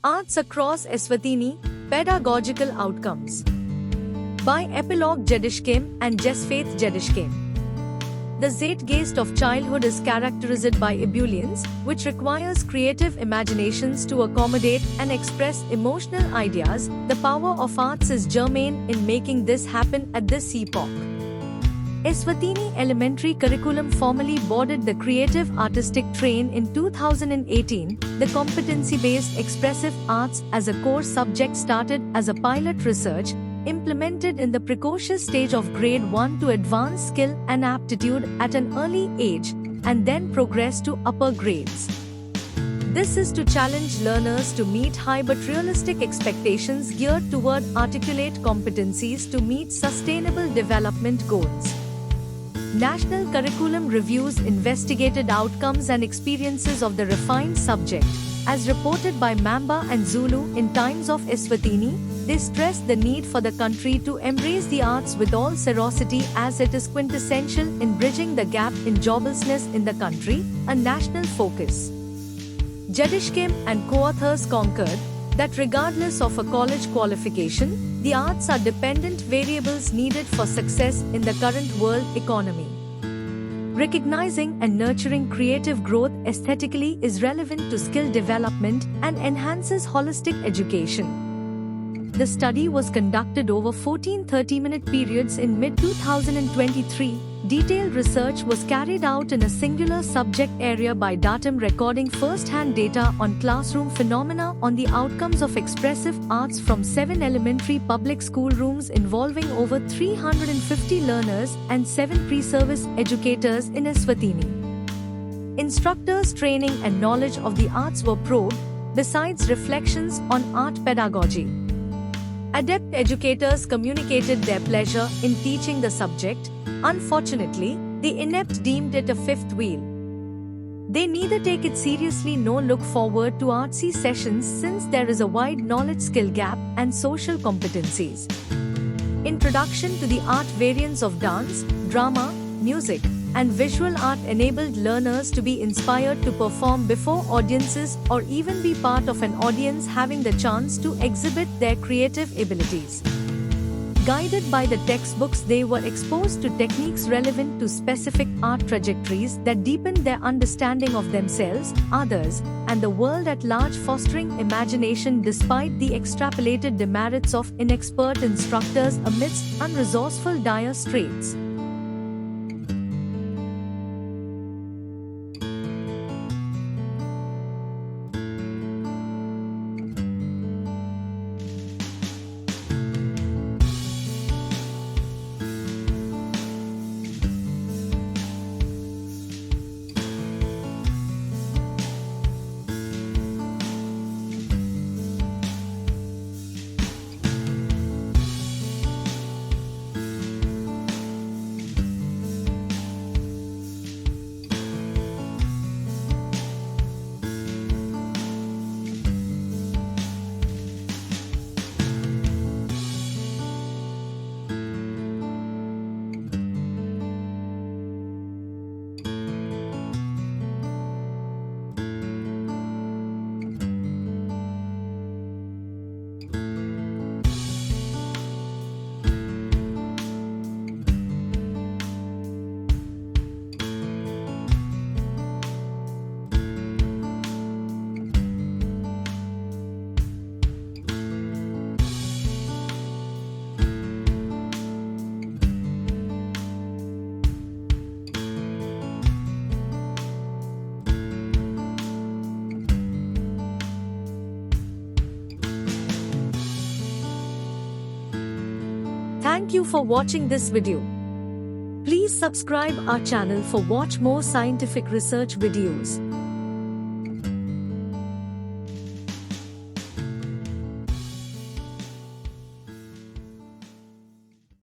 Arts Across Eswatini, Pedagogical Outcomes. By Epilogue Jedishkim and Jesfaith Jedishkim. The zeitgeist of childhood is characterized by ebullience, which requires creative imaginations to accommodate and express emotional ideas. The power of arts is germane in making this happen at this epoch. Eswatini Elementary Curriculum formally boarded the Creative Artistic train in 2018. The competency-based expressive arts as a core subject started as a pilot research, implemented in the precocious stage of grade 1 to advance skill and aptitude at an early age, and then progress to upper grades. This is to challenge learners to meet high but realistic expectations geared toward articulate competencies to meet sustainable development goals. National Curriculum Reviews investigated outcomes and experiences of the refined subject. As reported by Mamba and Zulu in Times of Eswatini, they stressed the need for the country to embrace the arts with all seriousity as it is quintessential in bridging the gap in joblessness in the country, a national focus. Jedishkim and co-authors concurred that regardless of a college qualification, the arts are dependent variables needed for success in the current world economy. Recognizing and nurturing creative growth aesthetically is relevant to skill development and enhances holistic education. The study was conducted over 14 30-minute periods in mid-2023. Detailed research was carried out in a singular subject area by Datum, recording first-hand data on classroom phenomena on the outcomes of expressive arts from 7 elementary public schoolrooms involving over 350 learners and 7 pre-service educators in Eswatini. Instructors' training and knowledge of the arts were probed, besides reflections on art pedagogy. Adept educators communicated their pleasure in teaching the subject. Unfortunately, the inept deemed it a fifth wheel. They neither take it seriously nor look forward to artsy sessions since there is a wide knowledge skill gap and social competencies. Introduction to the art variants of dance, drama, music, and visual art enabled learners to be inspired to perform before audiences or even be part of an audience, having the chance to exhibit their creative abilities. Guided by the textbooks, they were exposed to techniques relevant to specific art trajectories that deepened their understanding of themselves, others, and the world at large, fostering imagination despite the extrapolated demerits of inexpert instructors amidst unresourceful dire straits. Thank you for watching this video. Please subscribe our channel for watch more scientific research videos.